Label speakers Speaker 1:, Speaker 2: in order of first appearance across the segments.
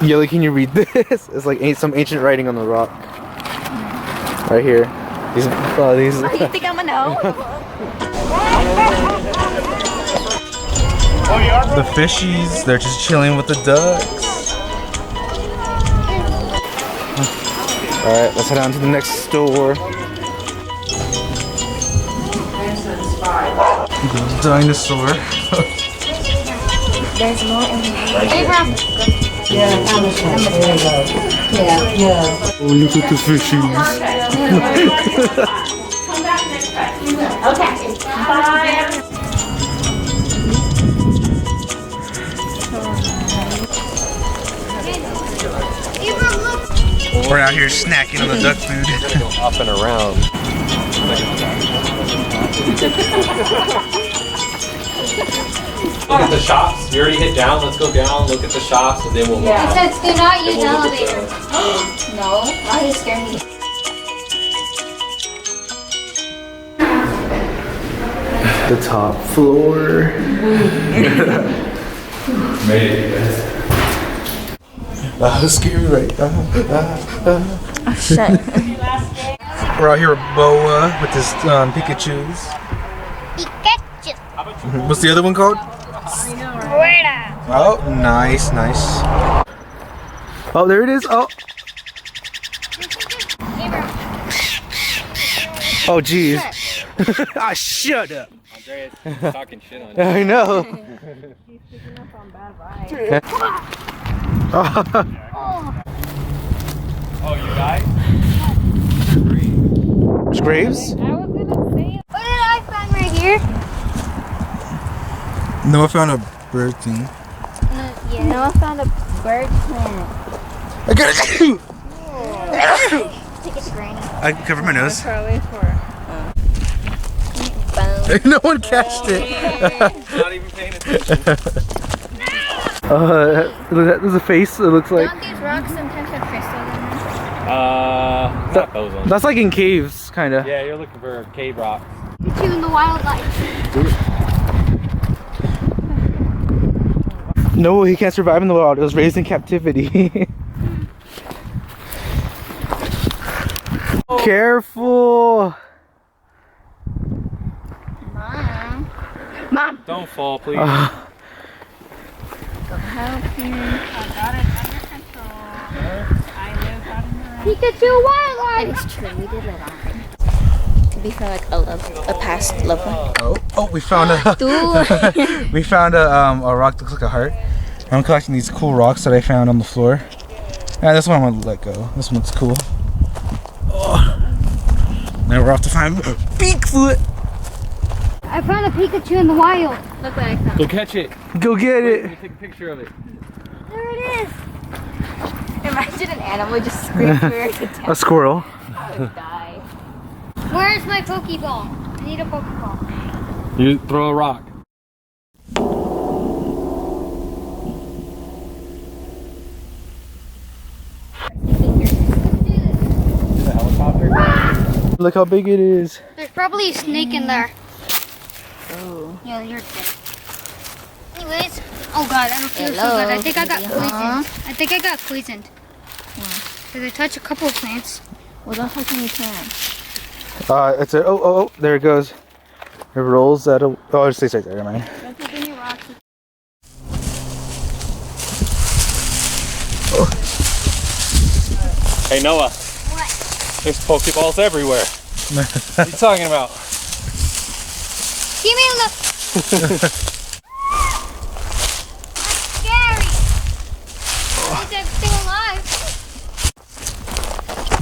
Speaker 1: Yelly, can you read this? It's like some ancient writing on the rock. Right here. These.
Speaker 2: You think I'm gonna know?
Speaker 1: The fishies, they're just chilling with the ducks. Alright, let's head on to the next store. Dinosaur.
Speaker 2: There's more in here. Hey, bro.
Speaker 3: Yeah, yeah.
Speaker 1: Oh, look at the fishies.
Speaker 2: Come back next time. Okay. Bye.
Speaker 1: We're out here snacking on the duck food.
Speaker 4: Up and around. Look at the shops. You already hit down. Let's go down, look at the shops, and then we'll
Speaker 2: It says do not use elevator. No, why are you scaring me?
Speaker 1: The top floor.
Speaker 4: Made it, guys.
Speaker 1: That's scary, right?
Speaker 2: Oh, shit.
Speaker 1: We're out here with Boa with his Pikachus.
Speaker 2: Pikachu.
Speaker 1: What's the other one called?
Speaker 2: Squirtle.
Speaker 1: Oh, nice. Oh, there it is. Oh. Oh, jeez. Ah, shut up.
Speaker 4: Andreas talking shit on you.
Speaker 1: I know.
Speaker 2: He's picking up on bad vibes.
Speaker 4: Oh, you guys?
Speaker 1: Graves?
Speaker 2: I was gonna say it. What did I find right here?
Speaker 1: Noah found a bird thing.
Speaker 2: Yeah. Noah found a bird planet.
Speaker 1: I got it.
Speaker 2: Take it to Granny.
Speaker 1: I covered my nose.
Speaker 2: Probably for.
Speaker 1: No one catched it.
Speaker 4: Not even paying attention.
Speaker 1: There's a face. It looks like.
Speaker 2: Don't these rocks sometimes have crystals in them?
Speaker 4: Not those ones.
Speaker 1: That's like in caves, kind of.
Speaker 4: Yeah, you're looking for cave rocks.
Speaker 2: Two in the wildlife.
Speaker 1: No, he can't survive in the wild. It was raised in captivity. Careful.
Speaker 2: Mom.
Speaker 4: Don't fall, please.
Speaker 2: Help me. I got it under control. I live out in the Pikachu wildlife. It's true. We did live on it. Could be for like a past loved one.
Speaker 1: Oh, we found a we found a rock that looks like a heart. I'm collecting these cool rocks that I found on the floor. Yeah, this one I'm gonna let go. This one looks cool. Oh. Now we're off to find Bigfoot.
Speaker 2: I found a Pikachu in the wild. Look what I found.
Speaker 4: Go catch it.
Speaker 1: Go get
Speaker 4: Let
Speaker 1: it.
Speaker 4: me take a picture of it.
Speaker 2: There it is. Imagine an animal just screaming through it.
Speaker 1: A squirrel.
Speaker 2: I would die. Where's my Pokeball? I need a Pokeball.
Speaker 4: You throw a rock. The helicopter?
Speaker 1: Look how big it is.
Speaker 2: There's probably a snake in there. Oh. Yeah, you're dead. Anyways, oh god, I don't feel so good. I think I got poisoned. I think I got poisoned. Because I touched a couple of plants.
Speaker 3: Well, don't touch any plants.
Speaker 1: It's a oh, there it goes. It rolls at a oh, it stays right there. Never mind.
Speaker 3: Don't take any rocks.
Speaker 4: Hey, Noah.
Speaker 2: What?
Speaker 4: There's Pokeballs everywhere. What are you talking about?
Speaker 2: Give me a look. That's scary. Is that still alive?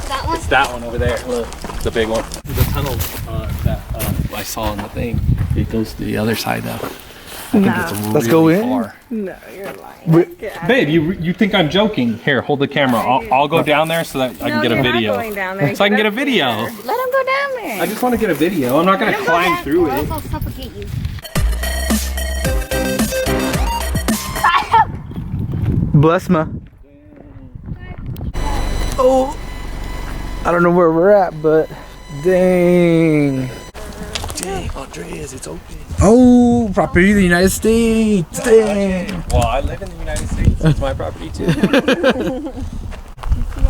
Speaker 2: That one?
Speaker 4: It's that one over there. Look, the big one. The tunnel that I saw in the thing. It goes to the other side though. I think it's really
Speaker 1: Let's go in.
Speaker 4: far.
Speaker 3: No, you're lying.
Speaker 4: Babe, you think I'm joking? Here, hold the camera. I'll go down there so that I can get a video.
Speaker 3: Not going down there.
Speaker 4: So I can get a video.
Speaker 3: Let him go down there.
Speaker 4: I just want to get a video. I'm not gonna climb through
Speaker 2: Or
Speaker 4: it.
Speaker 2: else I'll suffocate you.
Speaker 1: Bless ma. Oh, I don't know where we're at, but dang. Dang,
Speaker 4: Andreas, it's open.
Speaker 1: Oh, property of the United States. Dang.
Speaker 4: Well, I live in the United States. It's my property too.
Speaker 3: You see all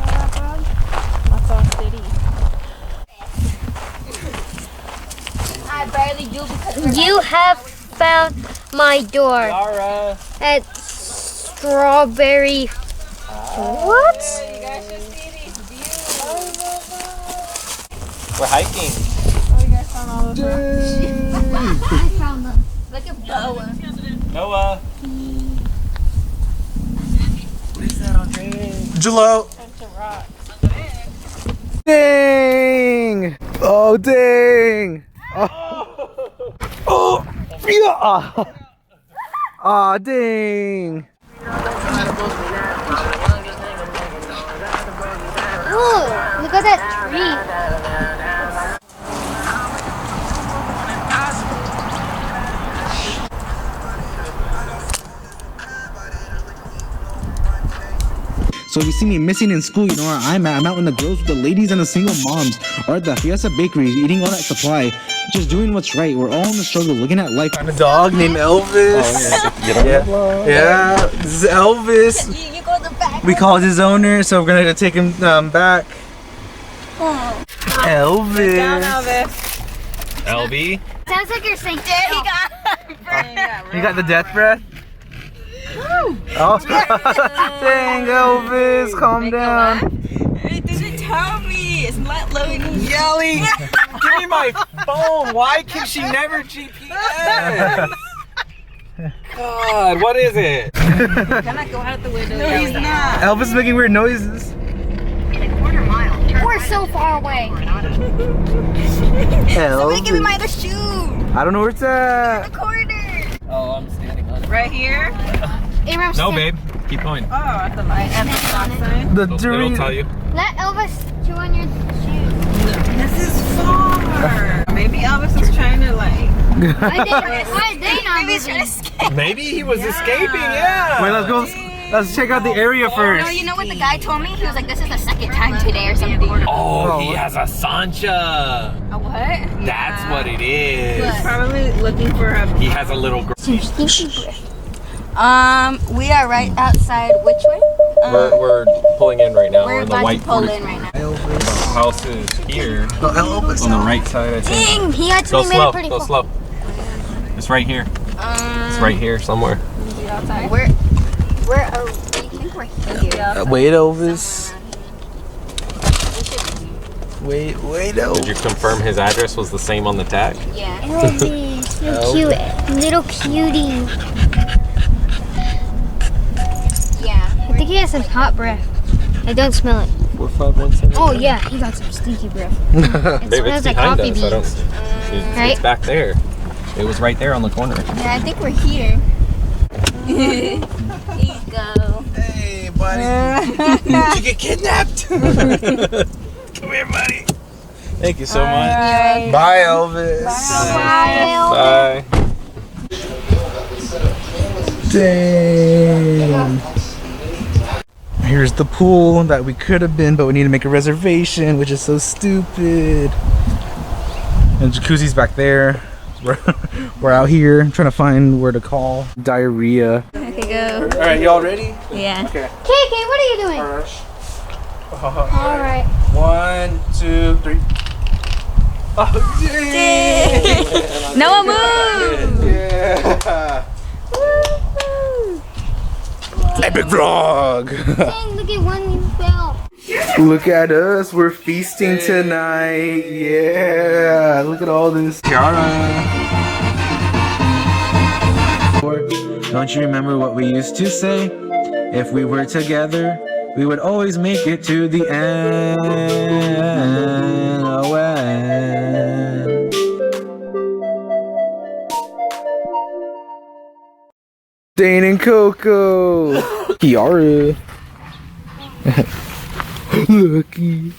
Speaker 3: that, Bob? That's our city. I barely do because
Speaker 2: You have found my door
Speaker 4: Laura.
Speaker 2: at Strawberry. What?
Speaker 3: you guys should see these views.
Speaker 4: We're hiking.
Speaker 3: Oh, you guys found all those rocks?
Speaker 2: I found them. Look at Boa.
Speaker 4: Noah. What is that, Andreas?
Speaker 1: Jello.
Speaker 3: Bunch of rocks.
Speaker 1: Dang. Oh, dang. Oh, yeah. Aw, dang.
Speaker 2: Ooh, look at that tree.
Speaker 1: So if you see me missing in school, you know where I'm at. I'm out in the girls with the ladies and the single moms, or at the Fiesta Bakery, eating all that supply, just doing what's right. We're all in the struggle, looking at life. Found a dog named Elvis. Yeah, this is Elvis.
Speaker 3: You go the back.
Speaker 1: We called his owner, so we're gonna take him back. Elvis.
Speaker 4: LB.
Speaker 2: Sounds like you're saying
Speaker 1: You got the death breath? Oh, dang, Elvis, calm down.
Speaker 3: It didn't tell me. It's not loading.
Speaker 4: Yelling. Give me my phone. Why can she never GPS? God, what is it?
Speaker 3: Gonna go out the window. No, he's not.
Speaker 1: Elvis is making weird noises.
Speaker 2: we're so far away.
Speaker 3: Somebody give me
Speaker 1: Elvis.
Speaker 3: my other shoe.
Speaker 1: I don't know where it's at.
Speaker 3: Corner.
Speaker 4: Oh, I'm standing on it.
Speaker 3: Right here.
Speaker 2: Abraham,
Speaker 4: No,
Speaker 2: sit.
Speaker 4: babe. Keep going.
Speaker 3: Oh, at the light. At the stop sign.
Speaker 1: The
Speaker 4: It'll
Speaker 1: Dorito.
Speaker 4: tell you.
Speaker 2: Let Elvis chew on your shoes.
Speaker 3: This is far. Maybe Elvis is trying to like.
Speaker 2: Why they not moving?
Speaker 4: Maybe he was escaping, yeah.
Speaker 1: Wait, let's go. Let's check out the area first.
Speaker 3: No, you know what the guy told me? He was like, "This is the second time today or something."
Speaker 4: Oh, he has a Sancha.
Speaker 3: A what?
Speaker 4: That's what it is.
Speaker 3: He's probably looking for a.
Speaker 4: He has a little girl.
Speaker 3: We are right outside. Which way?
Speaker 4: We're pulling in right now.
Speaker 3: We're
Speaker 4: in the
Speaker 3: about
Speaker 4: white
Speaker 3: to pull
Speaker 4: quarters.
Speaker 3: in right now.
Speaker 4: The house is here
Speaker 1: Elvis.
Speaker 4: on the right side, I think.
Speaker 2: Dang, he actually
Speaker 4: Go
Speaker 2: made
Speaker 4: slow.
Speaker 2: it pretty
Speaker 4: Go
Speaker 2: far.
Speaker 4: slow. It's right here. It's right here somewhere.
Speaker 3: Outside. Where are we? I think we're here.
Speaker 1: Wait, Elvis. Wait, Elvis.
Speaker 4: Did you confirm his address was the same on the tag?
Speaker 3: Yeah.
Speaker 2: Elvis, so cute, little cutie.
Speaker 3: Yeah.
Speaker 2: I think he has some hot breath. I don't smell it.
Speaker 4: 4517.
Speaker 2: Oh yeah, he got some stinky breath. It
Speaker 4: Babe,
Speaker 2: smells
Speaker 4: it's
Speaker 2: like
Speaker 4: behind
Speaker 2: coffee
Speaker 4: us. I don't.
Speaker 2: beans.
Speaker 4: It's back there. It was right there on the corner.
Speaker 3: Yeah, I think we're here. Here you go.
Speaker 1: Hey, buddy. Did you get kidnapped? Come here, buddy. Thank you so much. Bye, Elvis.
Speaker 2: Bye.
Speaker 4: Bye.
Speaker 1: Dang. Here's the pool that we could have been, but we need to make a reservation, which is so stupid. And jacuzzi's back there. We're out here trying to find where to call. Diarrhea.
Speaker 3: Okay, go.
Speaker 1: All right, y'all ready?
Speaker 3: Yeah.
Speaker 1: Okay.
Speaker 2: KK, what are you doing?
Speaker 1: Rush.
Speaker 2: All right.
Speaker 1: 1, 2, 3. Oh, dang.
Speaker 3: Noah, move!
Speaker 1: Yeah. Epic vlog.
Speaker 2: Dang, look at one you fell.
Speaker 1: Look at us, we're feasting tonight. Yeah, look at all this. Tiara. Don't you remember what we used to say? If we were together, we would always make it to the end. Oh, end. Dane and Coco. Kiara. Lucky.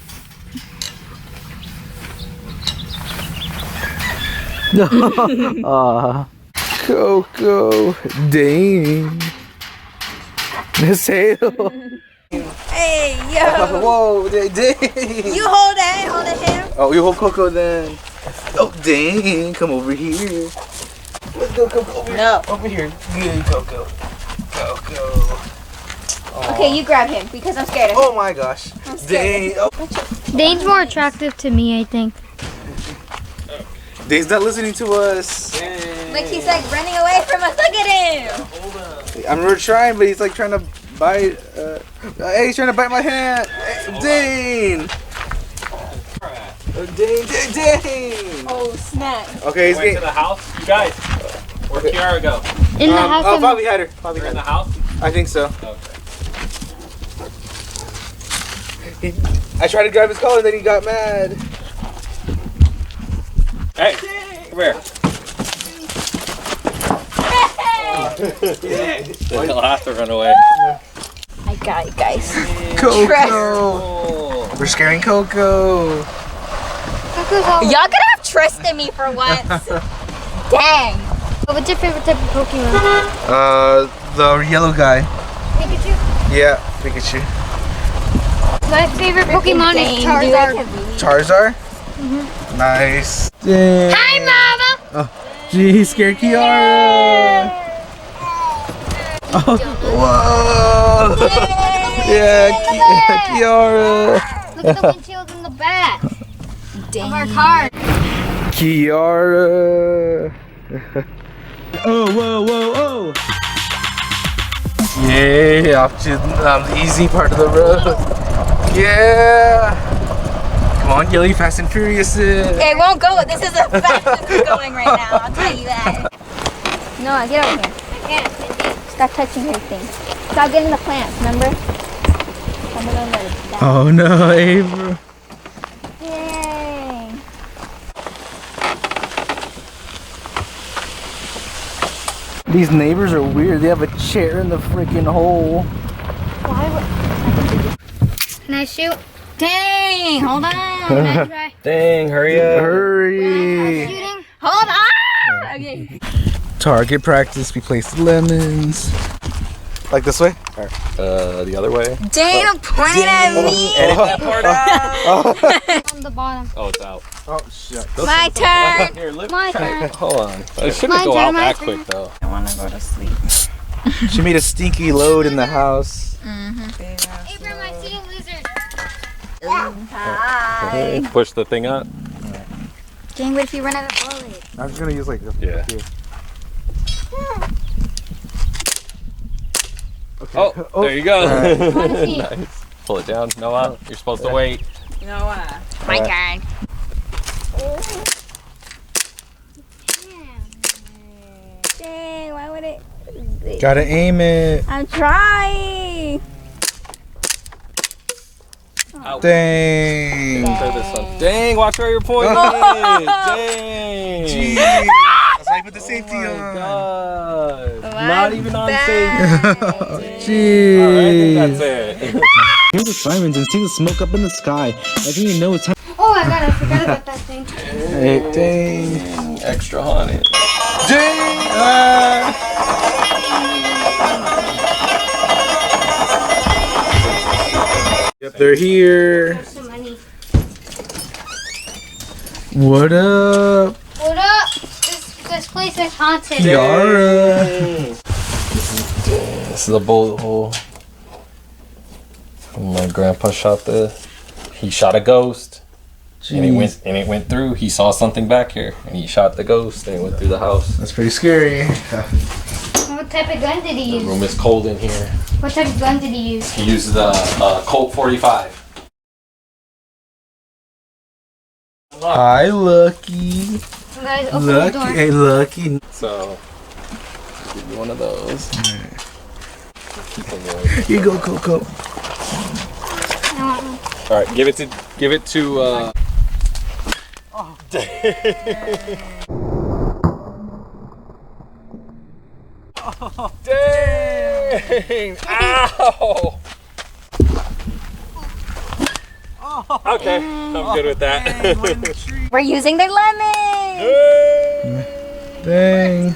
Speaker 1: Coco. Dane. Miss Hale.
Speaker 3: Hey, yo.
Speaker 1: Whoa, Dane.
Speaker 3: You hold that. Hold it here.
Speaker 1: Oh, you hold Coco then. Oh, Dang, come over here. Let's go, come over here.
Speaker 3: No.
Speaker 1: Over here. Good, Coco. Coco.
Speaker 3: Okay, you grab him because I'm scared of him.
Speaker 1: Oh my gosh.
Speaker 3: I'm scared.
Speaker 1: Dang. Oh.
Speaker 2: Dane's more attractive to me, I think.
Speaker 1: Dane's not listening to us.
Speaker 3: Like he's like running away from us. Look at him.
Speaker 1: I'm trying, but he's like trying to bite. Hey, he's trying to bite my hand. Hey, Dane. Dane.
Speaker 3: Oh snap.
Speaker 1: Okay, he's
Speaker 4: Went to
Speaker 1: getting.
Speaker 4: the house. You guys, where'd Kiara go?
Speaker 2: In the house.
Speaker 1: Oh,
Speaker 2: of-
Speaker 1: Bobby had her. Bobby
Speaker 4: You're in
Speaker 1: had
Speaker 4: the
Speaker 1: her.
Speaker 4: house?
Speaker 1: I think so.
Speaker 4: Okay.
Speaker 1: I tried to grab his collar, and then he got mad.
Speaker 4: Hey, come here. He'll have to run away.
Speaker 3: I got it, guys.
Speaker 1: Coco.
Speaker 4: Oh.
Speaker 1: We're scaring Coco.
Speaker 2: Coco's all-
Speaker 3: Y'all gotta have trust in me for once. Dang.
Speaker 2: What's your favorite type of Pokemon?
Speaker 1: The yellow guy.
Speaker 2: Pikachu.
Speaker 1: Yeah, Pikachu.
Speaker 2: My favorite Pokemon is Charizard.
Speaker 1: Charizard? Nice. Dang.
Speaker 2: Hi, Mama.
Speaker 1: Gee, he scared Kiara. Oh, whoa. Yeah, Kiara.
Speaker 2: Look at the windshield in the back of our
Speaker 3: Dang.
Speaker 2: car.
Speaker 1: Kiara. Oh, whoa, whoa, whoa. Yeah, off to the easy part of the road. Yeah. Come on, Gilly, Fast and Furious.
Speaker 3: It won't go. This is the fastest it's going right now. I'll tell you that. No, get over here.
Speaker 2: I can't.
Speaker 3: Stop touching everything. Stop getting the plants, remember? I'm gonna let it down.
Speaker 1: Oh no, April.
Speaker 3: Yay.
Speaker 1: These neighbors are weird. They have a chair in the freaking hole.
Speaker 2: Can I shoot?
Speaker 3: Dang, hold on.
Speaker 2: Can I try?
Speaker 4: Dang, hurry up.
Speaker 1: Hurry.
Speaker 2: Shooting?
Speaker 3: Hold on. Okay.
Speaker 1: Target practice. We placed lemons. Like this way?
Speaker 4: The other way.
Speaker 3: Dang, don't point it at me.
Speaker 4: Edit that part out.
Speaker 2: On the bottom.
Speaker 4: Oh, it's out.
Speaker 1: Oh, shit.
Speaker 3: My turn.
Speaker 4: Here, look.
Speaker 2: My turn.
Speaker 4: Hold on. It shouldn't
Speaker 2: My
Speaker 4: go
Speaker 2: turn,
Speaker 4: out
Speaker 2: my
Speaker 4: that
Speaker 2: turn.
Speaker 4: quick, though.
Speaker 3: I want to go to sleep.
Speaker 1: She made a stinky load in the house.
Speaker 2: Abram, I see a lizard.
Speaker 3: Hi.
Speaker 4: Push the thing up.
Speaker 3: Dang, what if you run out of bullets?
Speaker 1: I'm just gonna use like this.
Speaker 4: Yeah.
Speaker 1: Here. Okay.
Speaker 4: Oh, there you go.
Speaker 2: Wanna see?
Speaker 4: Nice. Pull it down. Noah, you're supposed to wait.
Speaker 3: My turn. Dang, why would it?
Speaker 1: Gotta aim it.
Speaker 3: I'm trying.
Speaker 1: Dang.
Speaker 4: Try this one. Dang, watch where you're pointing. Dang.
Speaker 1: Jeez. That's why I put the safety
Speaker 4: Oh my
Speaker 1: on.
Speaker 4: God.
Speaker 3: My
Speaker 4: Not even on
Speaker 3: bad.
Speaker 4: safety.
Speaker 1: Jeez.
Speaker 4: Alright, I think that's it.
Speaker 1: Hear the sirens and see the smoke up in the sky. I think you know it's time.
Speaker 2: Oh my god, I forgot about that thing.
Speaker 1: Hey, dang.
Speaker 4: Extra haunted.
Speaker 1: Dang. Yep, they're here.
Speaker 2: There's some money.
Speaker 1: What up,
Speaker 2: What up? This place is haunted.
Speaker 1: Kiara?
Speaker 4: This is a bullet hole. My grandpa shot this. He shot a ghost. And it went through. He saw something back here, and he shot the ghost, and it went through the house.
Speaker 1: That's pretty scary.
Speaker 2: What type of gun did he
Speaker 4: The
Speaker 2: use?
Speaker 4: room is cold in here.
Speaker 2: What type of gun did he use?
Speaker 4: He used the Colt 45.
Speaker 1: Hi, Lucky.
Speaker 2: Guys, open the door.
Speaker 1: Lucky. Hey, Lucky.
Speaker 4: So, I'll give you one of those. Keep them warm.
Speaker 1: Here you go, Coco.
Speaker 2: I want one.
Speaker 4: All right, give it to. Dang! Ow! Okay, I'm good with that.
Speaker 3: We're using their lemon.
Speaker 1: Dang.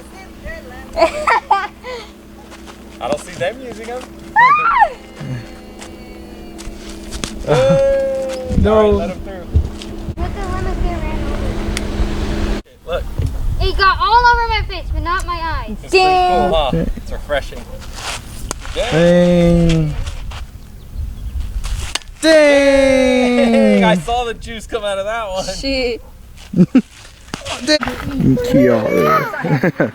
Speaker 4: I don't see them using them.
Speaker 1: No.
Speaker 4: All right, let them through.
Speaker 2: What the lemon get ran over? It got all over my face, but not my eyes.
Speaker 4: It's pretty cool, huh? It's refreshing.
Speaker 1: Dang.
Speaker 4: Hey, I
Speaker 1: Dang.
Speaker 4: saw the juice come out of that one.
Speaker 3: Shit.
Speaker 1: Kiara.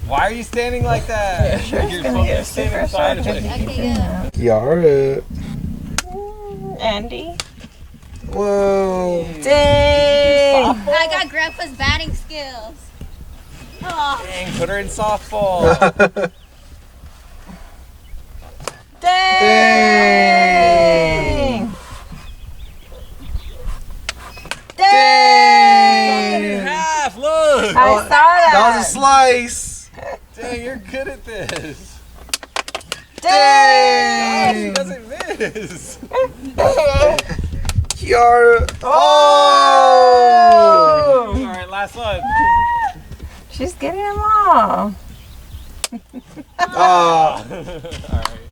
Speaker 4: Why are you standing like that? You're supposed to be standing sideways.
Speaker 1: Kiara.
Speaker 3: Andy.
Speaker 1: Whoa.
Speaker 3: Dang. I got Grandpa's batting skills. Oh.
Speaker 4: Dang, put her in softball.
Speaker 3: Dang.
Speaker 1: Dang.
Speaker 4: Half, look.
Speaker 3: I saw that.
Speaker 1: That was a slice.
Speaker 4: Dang, you're good at this.
Speaker 1: Dang.
Speaker 4: She doesn't miss.
Speaker 1: Kiara. Oh.
Speaker 4: All right, last one.
Speaker 3: She's getting them all.
Speaker 1: Oh.
Speaker 4: All right.